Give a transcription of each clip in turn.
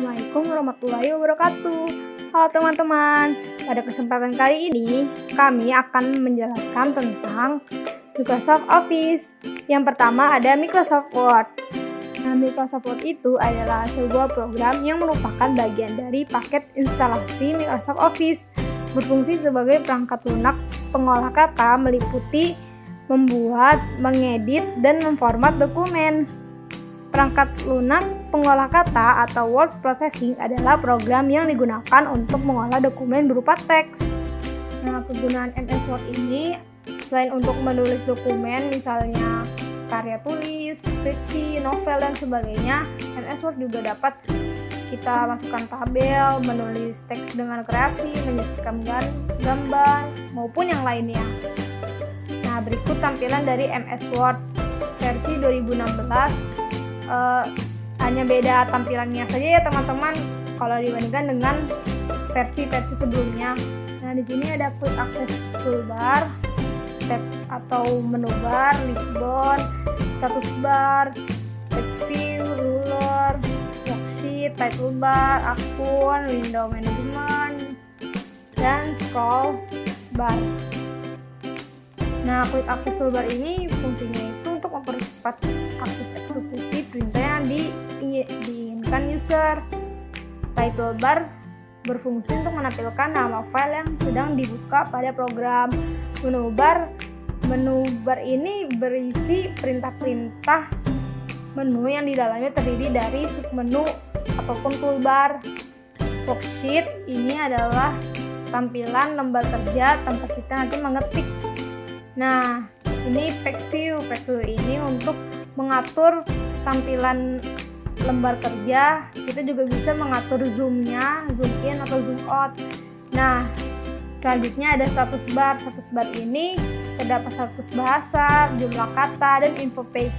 Assalamualaikum warahmatullahi wabarakatuh. Halo teman-teman, pada kesempatan kali ini kami akan menjelaskan tentang Microsoft Office. Yang pertama ada Microsoft Word. Nah, Microsoft Word itu adalah sebuah program yang merupakan bagian dari paket instalasi Microsoft Office. Berfungsi sebagai perangkat lunak pengolah kata meliputi membuat, mengedit, dan memformat dokumen. Perangkat lunak pengolah kata atau word processing adalah program yang digunakan untuk mengolah dokumen berupa teks. Nah, penggunaan MS Word ini selain untuk menulis dokumen, misalnya karya tulis, skripsi, novel, dan sebagainya, MS Word juga dapat kita masukkan tabel, menulis teks dengan kreasi, menyaksikan gambar, maupun yang lainnya. Nah, berikut tampilan dari MS Word versi 2016. Hanya beda tampilannya saja ya teman-teman kalau dibandingkan dengan versi-versi sebelumnya. Nah, di sini ada quick access toolbar, tab atau menu bar, list bar, status bar, text view, ruler, worksheet, title bar, akun, window management, dan scroll bar. Nah, quick access toolbar ini fungsinya itu untuk mempercepat akses eksekusi perintah yang diinginkan user. Title bar berfungsi untuk menampilkan nama file yang sedang dibuka pada program. Menu bar ini berisi perintah-perintah menu yang di dalamnya terdiri dari submenu ataupun toolbar. Worksheet ini adalah tampilan lembar kerja tempat kita nanti mengetik. Nah, ini page view ini untuk mengatur tampilan lembar kerja. Kita juga bisa mengatur zoom-nya, zoom in atau zoom out. Nah, selanjutnya ada status bar. Status bar ini terdapat status bahasa, jumlah kata, dan info page.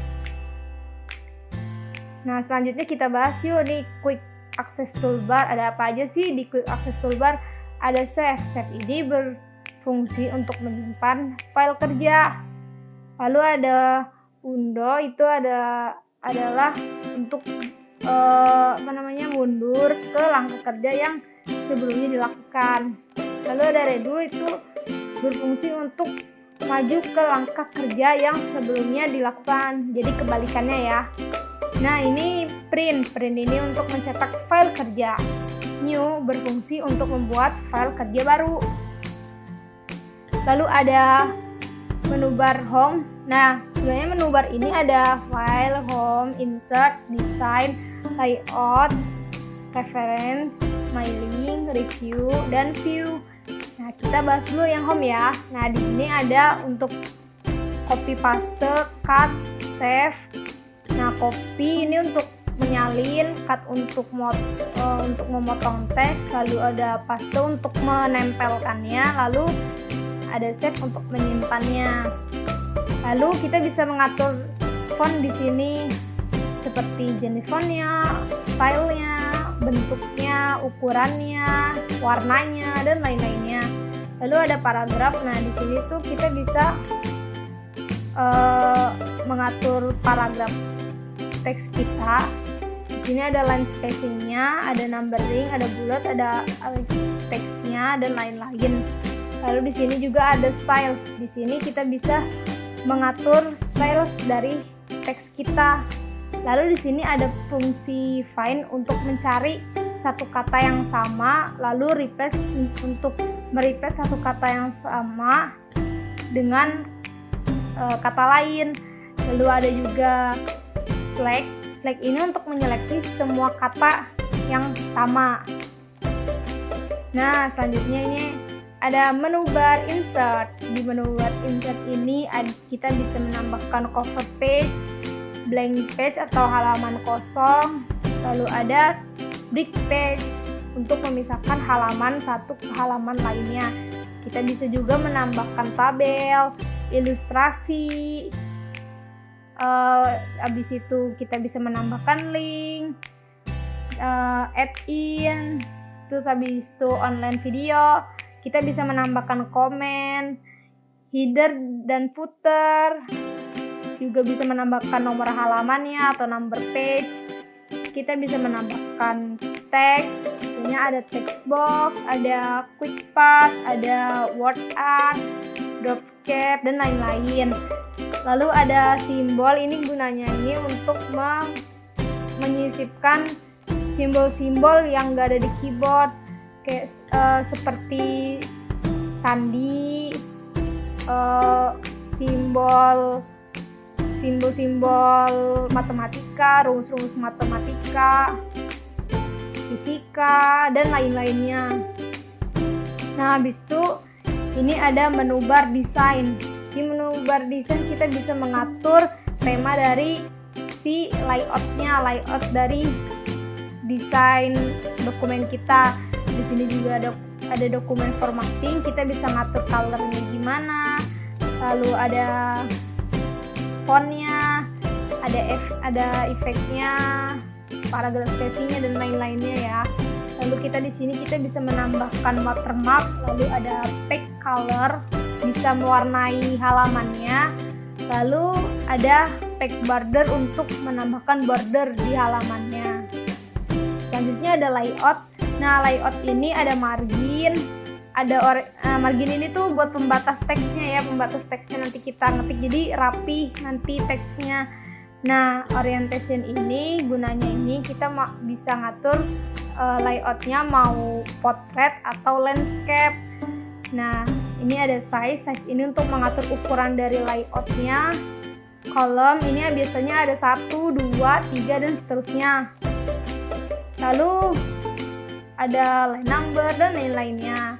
Nah, selanjutnya kita bahas yuk di quick access toolbar. Ada apa aja sih di quick access toolbar? Ada save. Save ini berfungsi untuk menyimpan file kerja. Lalu ada undo, itu adalah untuk mundur ke langkah kerja yang sebelumnya dilakukan. Lalu ada redo, itu berfungsi untuk maju ke langkah kerja yang sebelumnya dilakukan. Jadi kebalikannya ya. Nah, ini print ini untuk mencetak file kerja. New berfungsi untuk membuat file kerja baru. Lalu ada menu bar home. Nah, sebenarnya menu bar ini ada file, home, insert, design, layout, reference, my link, review, dan view. Nah, kita bahas dulu yang home ya. Nah, di sini ada untuk copy paste, cut, save. Nah, copy ini untuk menyalin, cut untuk memotong teks, lalu ada paste untuk menempelkannya, lalu ada save untuk menyimpannya. Lalu kita bisa mengatur font di sini seperti jenis fontnya, stylenya, bentuknya, ukurannya, warnanya, dan lain-lainnya. Lalu ada paragraf. Nah, di sini tuh kita bisa mengatur paragraf teks kita. Di sini ada line spacingnya, ada numbering, ada bullet, ada teksnya, dan lain-lain. Lalu di sini juga ada styles. Di sini kita bisa mengatur styles dari teks kita. Lalu di sini ada fungsi find untuk mencari satu kata yang sama, lalu replace untuk mereplace satu kata yang sama dengan kata lain. Lalu ada juga select. Select ini untuk menyeleksi semua kata yang sama. Nah, selanjutnya ini ada menu bar insert. Di menu bar insert ini kita bisa menambahkan cover page, blank page atau halaman kosong. Lalu ada break page untuk memisahkan halaman satu ke halaman lainnya. Kita bisa juga menambahkan tabel, ilustrasi. Habis itu kita bisa menambahkan link, add in, terus habis itu online video. Kita bisa menambahkan komen, header dan footer, juga bisa menambahkan nomor halamannya atau number page. kita bisa menambahkan teks, misalnya ada text box, ada quick path, ada word art, drop cap, dan lain-lain. Lalu ada simbol, ini gunanya ini untuk menyisipkan simbol-simbol yang gak ada di keyboard, kayak seperti sandi, simbol-simbol matematika, rumus-rumus matematika, fisika, dan lain-lainnya. Nah, habis itu ini ada menu bar desain. Di menu bar desain kita bisa mengatur tema dari si layout dari desain dokumen kita. Di sini juga ada dokumen formatting, kita bisa ngatur colornya gimana, lalu ada fontnya, ada efeknya, paragraf spacingnya, dan lain-lainnya ya. Lalu kita di sini bisa menambahkan watermark, lalu ada pack color, bisa mewarnai halamannya, lalu ada pack border untuk menambahkan border di halamannya. Selanjutnya ada layout. Nah, layout ini ada margin, margin ini tuh buat pembatas teksnya ya, pembatas teksnya nanti kita ngetik jadi rapi nanti teksnya. Nah, orientation ini gunanya ini kita bisa ngatur layoutnya mau portrait atau landscape. Nah, ini ada size ini untuk mengatur ukuran dari layoutnya. Kolom ini biasanya ada 1, 2, 3, dan seterusnya. Lalu ada line number dan lain-lainnya.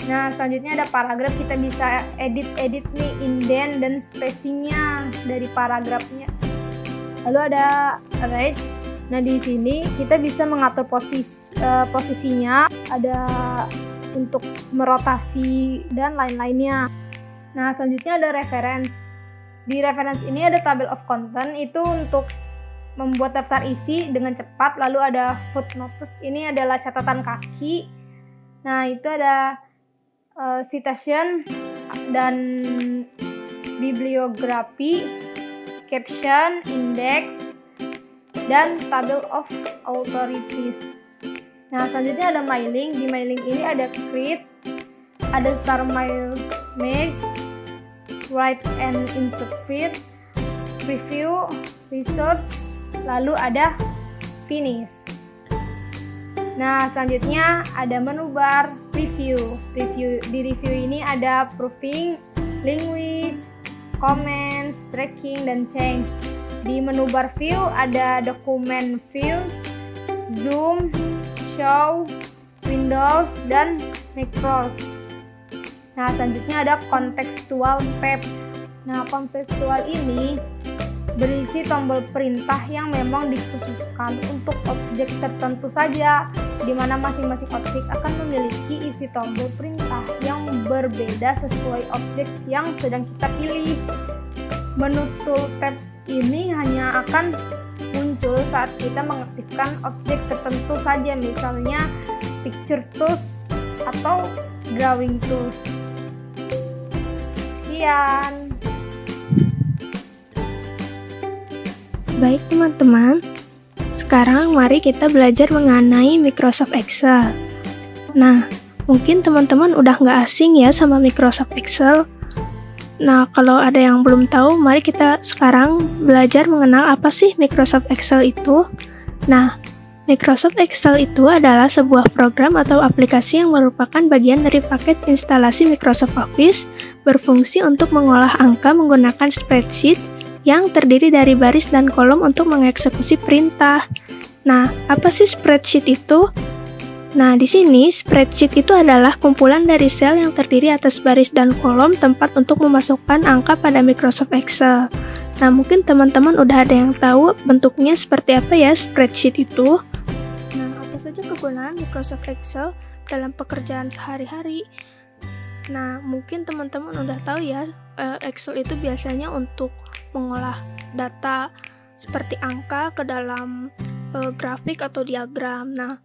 Nah, selanjutnya ada paragraf, kita bisa edit nih indent dan spacingnya dari paragrafnya. Lalu ada arrange. Nah, di sini kita bisa mengatur posisinya, ada untuk merotasi dan lain-lainnya. Nah, selanjutnya ada reference. Di reference ini ada table of content, itu untuk membuat daftar isi dengan cepat. Lalu ada footnotes, ini adalah catatan kaki. Nah, itu ada citation dan bibliografi, caption, index, dan table of authorities. Nah, selanjutnya ada mailing. Di mailing ini ada create, ada start mail, write and insert feed, preview, resort, lalu ada finish. Nah, selanjutnya ada menu bar review. Di review ini ada proofing, language, comments, tracking, dan change. Di menu bar view ada dokumen views, zoom, show, windows, dan macros. Nah, selanjutnya ada contextual tab. Nah, contextual ini berisi tombol perintah yang memang dikhususkan untuk objek tertentu saja, di mana masing-masing objek akan memiliki isi tombol perintah yang berbeda sesuai objek yang sedang kita pilih. Menu tooltips ini hanya akan muncul saat kita mengaktifkan objek tertentu saja, misalnya picture tools atau drawing tools. Sekian. Baik teman-teman, sekarang mari kita belajar mengenai Microsoft Excel. Nah, mungkin teman-teman udah nggak asing ya sama Microsoft Excel. Nah, kalau ada yang belum tahu, mari kita sekarang belajar mengenal apa sih Microsoft Excel itu. Nah, Microsoft Excel itu adalah sebuah program atau aplikasi yang merupakan bagian dari paket instalasi Microsoft Office, berfungsi untuk mengolah angka menggunakan spreadsheet yang terdiri dari baris dan kolom untuk mengeksekusi perintah. Nah, apa sih spreadsheet itu? Nah, di sini spreadsheet itu adalah kumpulan dari sel yang terdiri atas baris dan kolom tempat untuk memasukkan angka pada Microsoft Excel. Nah, mungkin teman-teman udah ada yang tahu bentuknya seperti apa ya spreadsheet itu. Nah, apa saja kegunaan Microsoft Excel dalam pekerjaan sehari-hari? Nah, mungkin teman-teman udah tahu ya, Excel itu biasanya untuk mengolah data seperti angka ke dalam grafik atau diagram. Nah,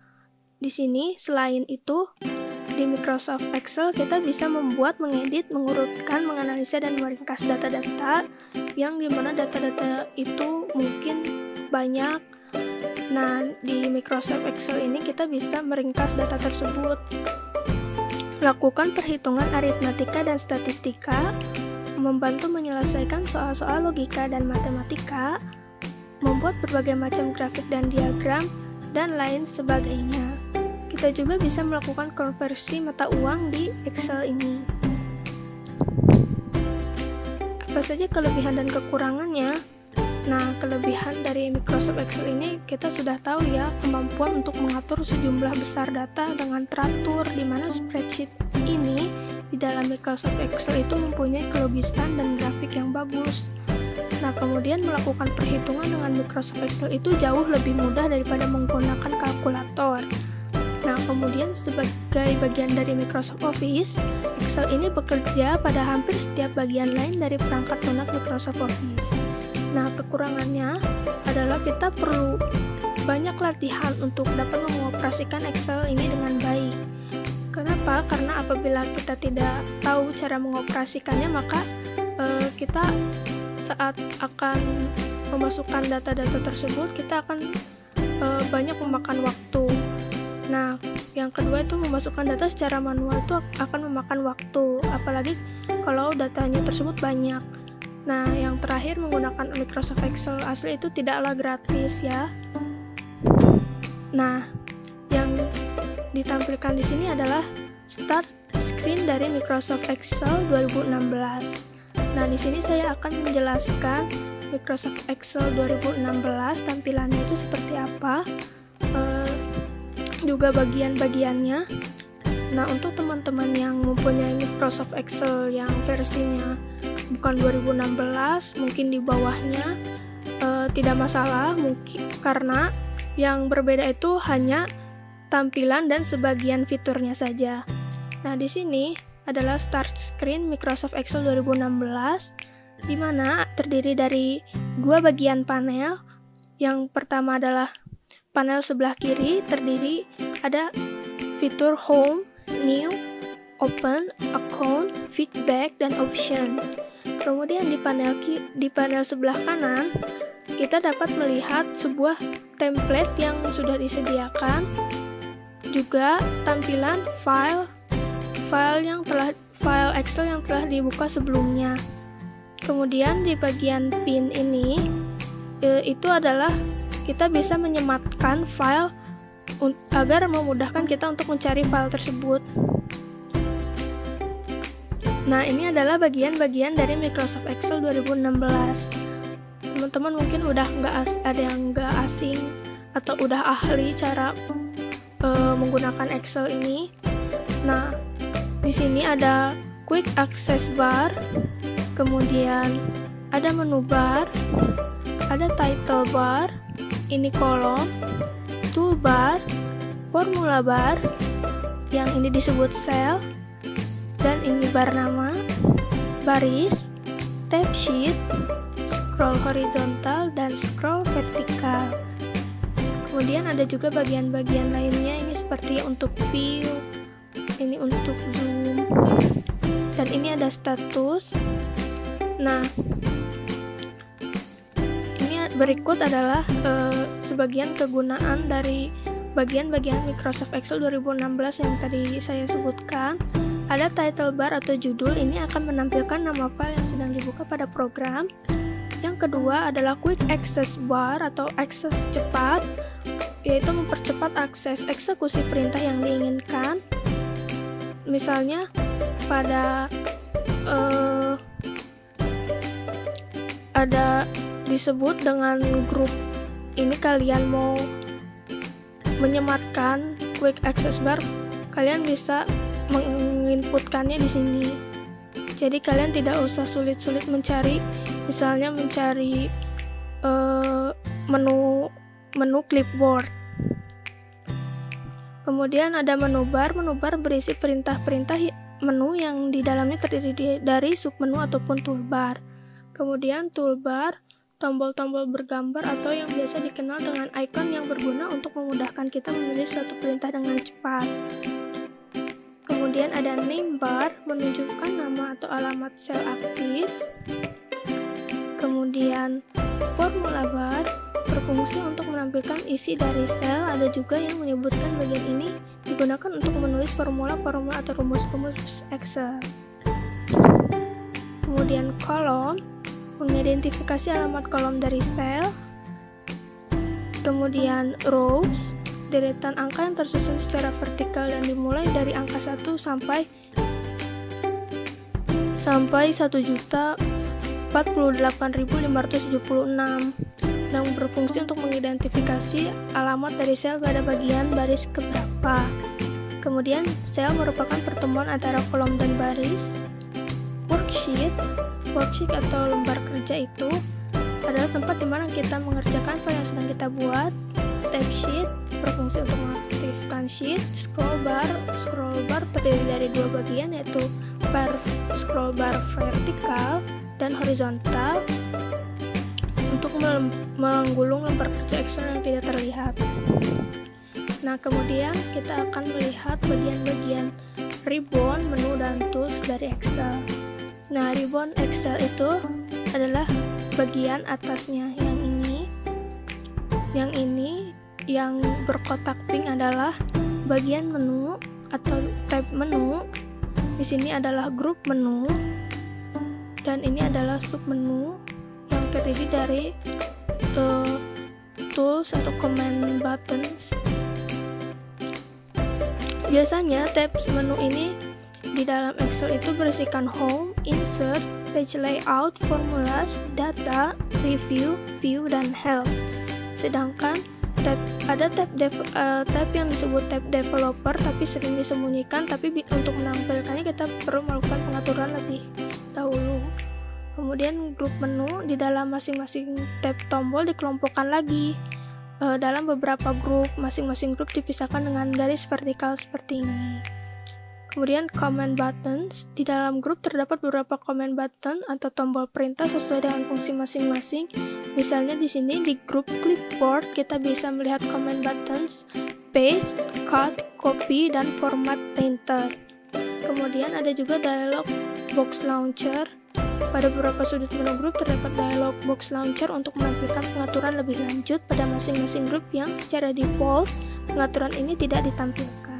di sini selain itu di Microsoft Excel kita bisa membuat, mengedit, mengurutkan, menganalisa, dan meringkas data-data yang dimana data-data itu mungkin banyak. Nah, di Microsoft Excel ini kita bisa meringkas data tersebut, lakukan perhitungan aritmatika dan statistika, membantu menyelesaikan soal-soal logika dan matematika, membuat berbagai macam grafik dan diagram, dan lain sebagainya. Kita juga bisa melakukan konversi mata uang di Excel ini. Apa saja kelebihan dan kekurangannya? Nah, kelebihan dari Microsoft Excel ini kita sudah tahu ya, kemampuan untuk mengatur sejumlah besar data dengan teratur, di mana spreadsheet ini di dalam Microsoft Excel itu mempunyai kelogisan dan grafik yang bagus. Nah, kemudian melakukan perhitungan dengan Microsoft Excel itu jauh lebih mudah daripada menggunakan kalkulator. Nah, kemudian sebagai bagian dari Microsoft Office, Excel ini bekerja pada hampir setiap bagian lain dari perangkat lunak Microsoft Office. Nah, kekurangannya adalah kita perlu banyak latihan untuk dapat mengoperasikan Excel ini dengan baik. Kenapa? Karena apabila kita tidak tahu cara mengoperasikannya, maka kita saat akan memasukkan data-data tersebut, kita akan banyak memakan waktu. Nah, yang kedua itu memasukkan data secara manual itu akan memakan waktu, apalagi kalau datanya tersebut banyak. Nah, yang terakhir menggunakan Microsoft Excel asli itu tidaklah gratis ya. Nah, yang ditampilkan di sini adalah start screen dari Microsoft Excel 2016. Nah, di sini saya akan menjelaskan Microsoft Excel 2016 tampilannya itu seperti apa, juga bagian-bagiannya. Nah, untuk teman-teman yang mempunyai Microsoft Excel yang versinya bukan 2016, mungkin di bawahnya tidak masalah, mungkin karena yang berbeda itu hanya tampilan dan sebagian fiturnya saja. Nah, di sini adalah start screen Microsoft Excel 2016, di mana terdiri dari dua bagian panel. Yang pertama adalah panel sebelah kiri, ada fitur Home, New, Open, Account, Feedback, dan Option. Kemudian di panel sebelah kanan, kita dapat melihat sebuah template yang sudah disediakan, juga tampilan file Excel yang telah dibuka sebelumnya. Kemudian di bagian pin ini itu adalah kita bisa menyematkan file agar memudahkan kita untuk mencari file tersebut. Nah, ini adalah bagian-bagian dari Microsoft Excel 2016. Teman-teman mungkin udah ada yang nggak asing atau udah ahli cara menggunakan Excel ini. Nah, di sini ada Quick Access Bar, kemudian ada menu bar, ada title bar, ini kolom, toolbar, formula bar, yang ini disebut cell, dan ini bar nama, baris, tab sheet, scroll horizontal, dan scroll vertikal. Kemudian ada juga bagian-bagian lainnya, ini seperti untuk view, ini untuk zoom, dan ini ada status. Nah, ini berikut adalah sebagian kegunaan dari bagian-bagian Microsoft Excel 2016 yang tadi saya sebutkan. Ada title bar atau judul, ini akan menampilkan nama file yang sedang dibuka pada program. Yang kedua adalah Quick Access Bar atau akses cepat, yaitu mempercepat akses eksekusi perintah yang diinginkan. Misalnya pada ada disebut dengan grup ini, kalian mau menyematkan Quick Access Bar, kalian bisa menginputkannya di sini. Jadi kalian tidak usah sulit-sulit mencari, misalnya mencari menu clipboard. Kemudian ada menu bar berisi perintah-perintah menu yang di dalamnya terdiri dari submenu ataupun toolbar. Kemudian toolbar, tombol-tombol bergambar atau yang biasa dikenal dengan icon yang berguna untuk memudahkan kita menulis suatu perintah dengan cepat. Kemudian ada name bar, menunjukkan nama atau alamat sel aktif. Kemudian formula bar, berfungsi untuk menampilkan isi dari sel. Ada juga yang menyebutkan bagian ini digunakan untuk menulis formula-formula atau rumus-rumus Excel. Kemudian kolom, mengidentifikasi alamat kolom dari sel. Kemudian rows, deretan angka yang tersusun secara vertikal dan dimulai dari angka 1 sampai 1.048.576 yang berfungsi untuk mengidentifikasi alamat dari sel pada bagian baris keberapa. Kemudian sel merupakan pertemuan antara kolom dan baris. Worksheet atau lembar kerja itu adalah tempat di mana kita mengerjakan file yang sedang kita buat. Tab sheet berfungsi untuk mengaktifkan sheet. Scroll bar terdiri dari dua bagian, yaitu scroll bar vertikal dan horizontal untuk menggulung lembar kerja Excel yang tidak terlihat. Nah, kemudian kita akan melihat bagian-bagian ribbon, menu, dan tools dari Excel. Nah, ribbon Excel itu adalah bagian atasnya. Yang berkotak pink adalah bagian menu atau tab menu. Di sini adalah grup menu, dan ini adalah sub menu yang terdiri dari tools atau command buttons. Biasanya tabs menu ini di dalam Excel itu berisikan home, insert, page layout, formulas, data, review, view, dan help. Sedangkan ada tab yang disebut tab developer tapi sering disembunyikan, tapi untuk menampilkannya kita perlu melakukan pengaturan lebih dahulu. Kemudian grup menu, di dalam masing-masing tab tombol dikelompokkan lagi dalam beberapa grup. Masing-masing grup dipisahkan dengan garis vertikal seperti ini. Kemudian command buttons, di dalam grup terdapat beberapa command button atau tombol perintah sesuai dengan fungsi masing-masing. Misalnya di sini di grup clipboard kita bisa melihat command buttons paste, cut, copy, dan format painter. Kemudian ada juga dialog box launcher. Pada beberapa sudut menu grup terdapat dialog box launcher untuk menampilkan pengaturan lebih lanjut pada masing-masing grup yang secara default pengaturan ini tidak ditampilkan.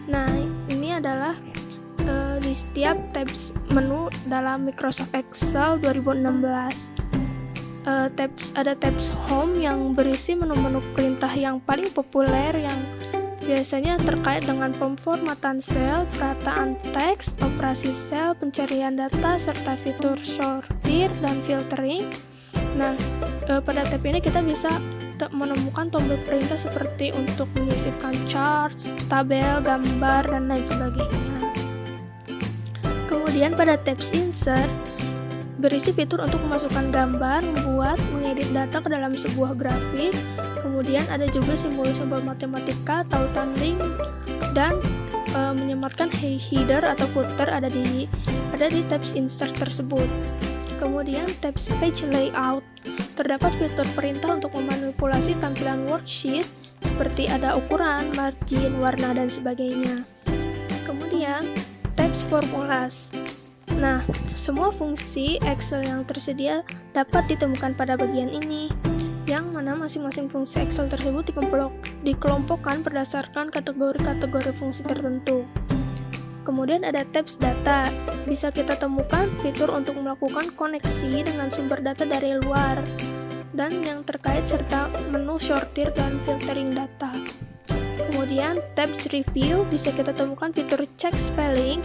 Nah, ini adalah di setiap tabs menu dalam Microsoft Excel 2016. Ada tabs home yang berisi menu-menu perintah yang paling populer yang biasanya terkait dengan pemformatan sel, perataan teks, operasi sel, pencarian data, serta fitur sortir dan filtering. Nah, pada tab ini kita bisa menemukan tombol perintah seperti untuk menyisipkan charts, tabel, gambar, dan lain sebagainya. Kemudian pada tabs insert berisi fitur untuk memasukkan gambar, membuat, mengedit data ke dalam sebuah grafik. Kemudian ada juga simbol-simbol matematika, tautan link, dan menyematkan header atau footer ada di tabs insert tersebut. Kemudian tabs page layout, terdapat fitur perintah untuk memanipulasi tampilan worksheet seperti ada ukuran, margin, warna, dan sebagainya. Kemudian tabs formulas. Nah, semua fungsi Excel yang tersedia dapat ditemukan pada bagian ini, yang mana masing-masing fungsi Excel tersebut dikelompokkan berdasarkan kategori-kategori fungsi tertentu. Kemudian ada tabs data, bisa kita temukan fitur untuk melakukan koneksi dengan sumber data dari luar, dan yang terkait serta menu sortir dan filtering data. Kemudian tabs review, bisa kita temukan fitur cek spelling,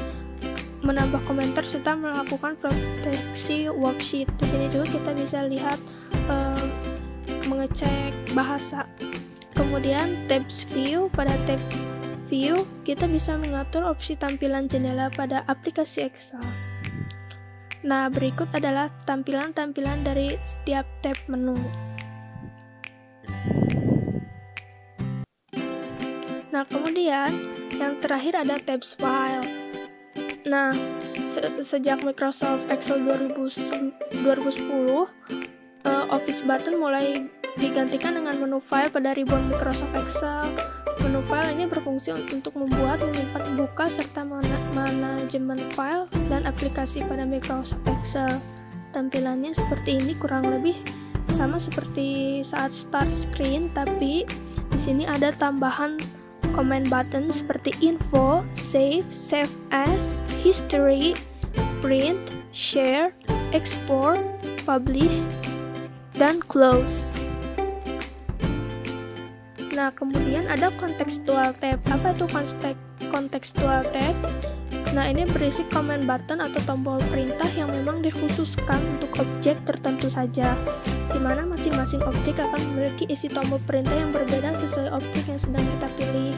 menambah komentar, serta melakukan proteksi worksheet. Di sini juga kita bisa lihat mengecek bahasa. Kemudian tabs view, pada tab view kita bisa mengatur opsi tampilan jendela pada aplikasi Excel. Nah, berikut adalah tampilan-tampilan dari setiap tab menu. Nah, kemudian yang terakhir ada tabs file. Nah, sejak Microsoft Excel 2010, Office button mulai digantikan dengan menu file pada ribbon Microsoft Excel. Menu file ini berfungsi untuk membuat, menyimpan, membuka, serta manajemen file dan aplikasi pada Microsoft Excel. Tampilannya seperti ini kurang lebih. sama seperti saat start screen, tapi di sini ada tambahan command button seperti info, save, save as, history, print, share, export, publish, dan close. Nah, kemudian ada contextual tab. Apa itu contextual tab? Nah, ini berisi command button atau tombol perintah yang memang dikhususkan untuk objek tertentu saja, di mana masing-masing objek akan memiliki isi tombol perintah yang berbeda sesuai objek yang sedang kita pilih.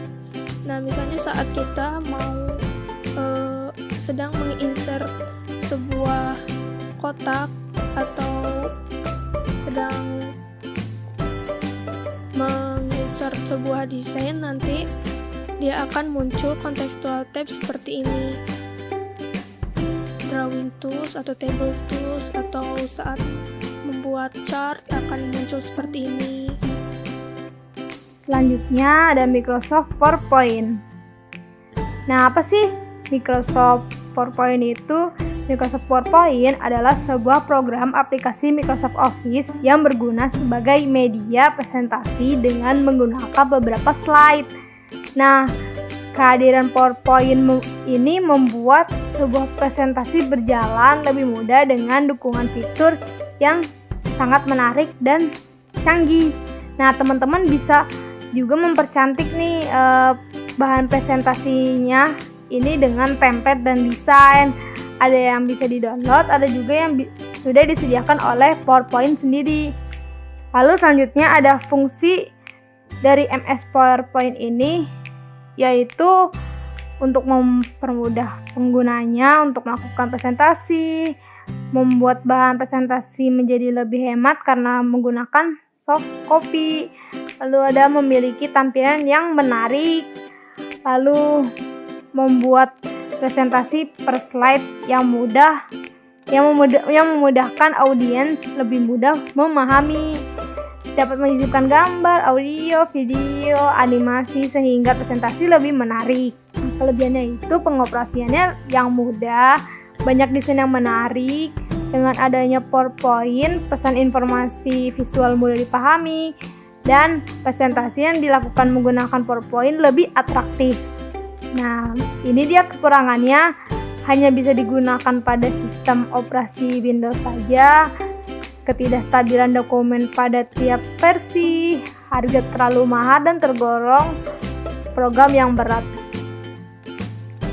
Nah, misalnya saat kita mau sedang menginsert sebuah kotak atau sedang menginsert sebuah desain, nanti dia akan muncul contextual tab seperti ini. Drawing tools atau table tools, atau saat membuat chart akan muncul seperti ini. Selanjutnya ada Microsoft PowerPoint. Nah, apa sih Microsoft PowerPoint itu? Microsoft PowerPoint adalah sebuah program aplikasi Microsoft Office yang berguna sebagai media presentasi dengan menggunakan beberapa slide. Nah, kehadiran PowerPoint ini membuat sebuah presentasi berjalan lebih mudah dengan dukungan fitur yang sangat menarik dan canggih. Nah, teman-teman bisa juga mempercantik nih bahan presentasinya ini dengan template dan desain. Ada yang bisa di-download, ada juga yang sudah disediakan oleh PowerPoint sendiri. Lalu selanjutnya ada fungsi dari MS PowerPoint ini, yaitu untuk mempermudah penggunanya untuk melakukan presentasi, membuat bahan presentasi menjadi lebih hemat karena menggunakan soft copy. Lalu ada memiliki tampilan yang menarik, lalu membuat presentasi per slide yang memudahkan audiens lebih mudah memahami, dapat menyisipkan gambar, audio, video, animasi sehingga presentasi lebih menarik. Kelebihannya itu pengoperasiannya yang mudah, banyak desain yang menarik. Dengan adanya PowerPoint, pesan informasi visual mudah dipahami, dan presentasi yang dilakukan menggunakan PowerPoint lebih atraktif. Nah, ini dia kekurangannya, hanya bisa digunakan pada sistem operasi Windows saja, ketidakstabilan dokumen pada tiap versi, harga terlalu mahal dan tergolong program yang berat.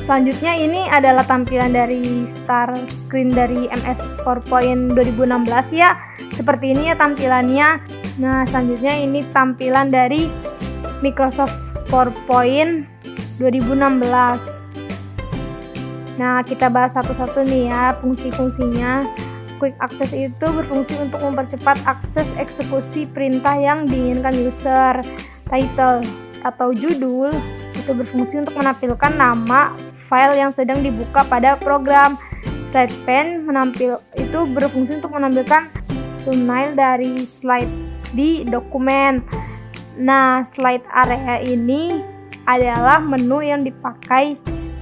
Selanjutnya ini adalah tampilan dari start screen dari MS PowerPoint 2016 ya. Seperti ini ya tampilannya. Nah, selanjutnya ini tampilan dari Microsoft PowerPoint 2016. Nah, kita bahas satu-satu nih ya fungsi-fungsinya. Quick Access itu berfungsi untuk mempercepat akses eksekusi perintah yang diinginkan user. Title atau judul itu berfungsi untuk menampilkan nama file yang sedang dibuka pada program. Slide pane itu berfungsi untuk menampilkan thumbnail dari slide di dokumen. Nah, slide area ini adalah menu yang dipakai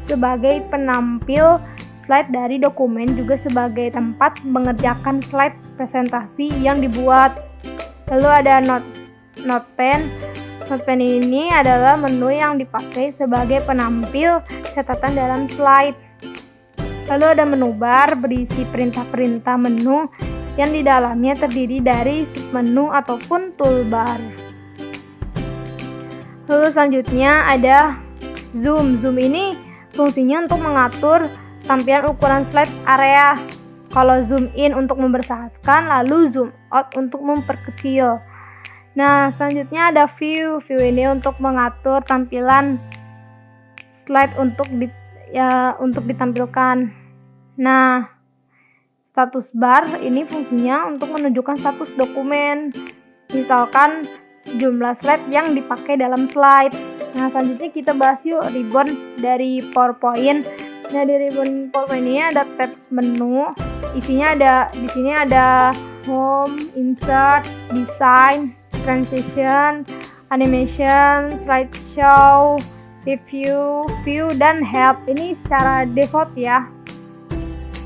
sebagai penampil slide dari dokumen, juga sebagai tempat mengerjakan slide presentasi yang dibuat. Lalu ada note pen. Note pen ini adalah menu yang dipakai sebagai penampil catatan dalam slide. Lalu ada menu bar berisi perintah-perintah menu yang di dalamnya terdiri dari submenu ataupun toolbar. Lalu selanjutnya ada zoom. Zoom ini fungsinya untuk mengatur tampilan ukuran slide area. Kalau zoom in untuk membesarkan, lalu zoom out untuk memperkecil. Nah, selanjutnya ada view. View ini untuk mengatur tampilan slide untuk ditampilkan. Nah, status bar ini fungsinya untuk menunjukkan status dokumen. Misalkan jumlah slide yang dipakai dalam slide. Nah, selanjutnya kita bahas yuk ribbon dari PowerPoint. Nah, di ribbon PowerPoint ini ada tabs menu. Isinya di sini ada home, insert, design, transition, animation, slideshow, review, view, dan help. Ini secara default ya.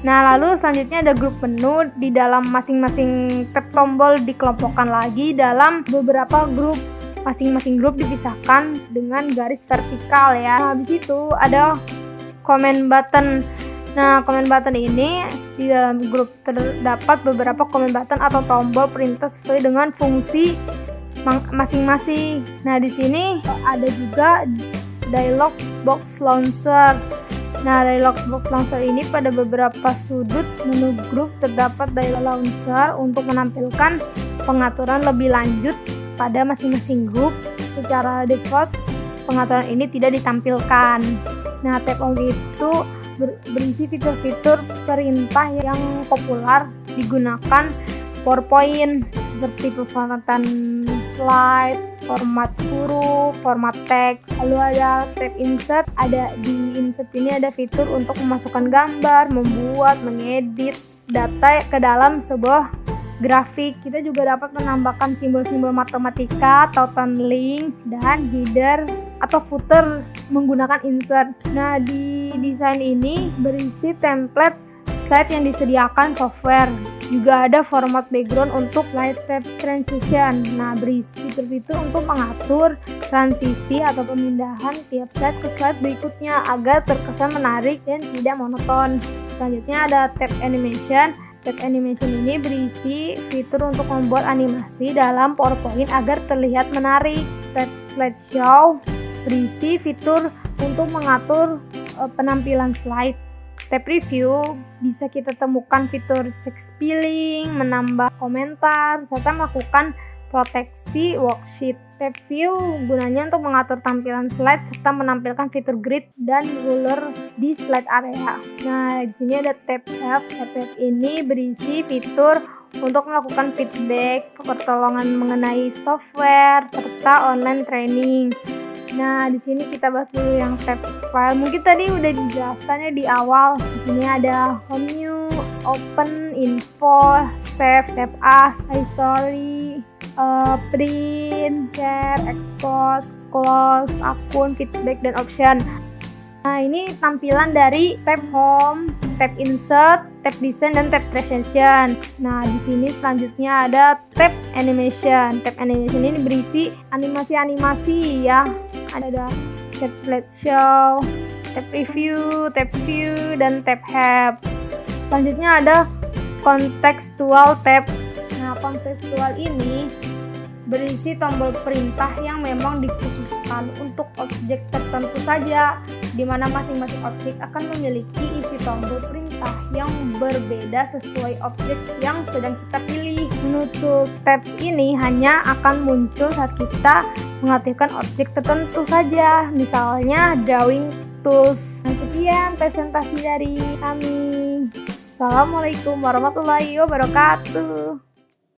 Nah, lalu selanjutnya ada grup menu. Di dalam masing-masing tab tombol dikelompokkan lagi dalam beberapa grup. Masing-masing grup dipisahkan dengan garis vertikal ya. Nah, habis itu ada comment button. Nah, comment button ini di dalam grup terdapat beberapa comment button atau tombol perintah sesuai dengan fungsi masing-masing. Nah, di sini ada juga dialog box launcher. Nah, dialog box launcher ini pada beberapa sudut menu grup terdapat dialog launcher untuk menampilkan pengaturan lebih lanjut pada masing-masing grup. Secara default, pengaturan ini tidak ditampilkan. Nah, tab home itu berisi fitur-fitur perintah yang populer digunakan PowerPoint seperti pemformatan slide, format huruf, format teks. Lalu ada tab insert. Ada di insert ini ada fitur untuk memasukkan gambar, membuat, mengedit data ke dalam sebuah grafik. Kita juga dapat menambahkan simbol-simbol matematika, tautan link, dan header atau footer menggunakan insert. Nah, di desain ini berisi template slide yang disediakan software. Juga ada format background untuk slide tab transition. Nah, berisi fitur-fitur untuk mengatur transisi atau pemindahan tiap slide ke slide berikutnya agar terkesan menarik dan tidak monoton. Selanjutnya ada tab animation. Tab animation ini berisi fitur untuk membuat animasi dalam PowerPoint agar terlihat menarik. Tab slideshow berisi fitur untuk mengatur penampilan slide. Tab review bisa kita temukan fitur cek spelling, menambah komentar, serta melakukan proteksi worksheet. Tab view gunanya untuk mengatur tampilan slide serta menampilkan fitur grid dan ruler di slide area. Nah, di sini ada tab help. Tab ini berisi fitur untuk melakukan feedback, pertolongan mengenai software, serta online training. Nah, di sini kita bahas dulu yang tab file. Mungkin tadi udah dijelaskannya di awal. Di sini ada home new, open, info, save as, history, print, share, export, close, akun, feedback, dan option. Nah, ini tampilan dari tab home, tab insert, tab design, dan tab transition. Nah, di sini selanjutnya ada tab animation. Tab animation ini berisi animasi-animasi ya. Ada tab slideshow, tab review, tab view, dan tab help. Selanjutnya ada contextual tab. Nah, contextual ini berisi tombol perintah yang memang dikhususkan untuk objek tertentu saja, di mana masing-masing objek akan memiliki isi tombol perintah yang berbeda sesuai objek yang sedang kita pilih. Menutup tabs ini hanya akan muncul saat kita mengaktifkan objek tertentu saja, misalnya drawing tools. Nah, sekian presentasi dari kami. Assalamualaikum warahmatullahi wabarakatuh.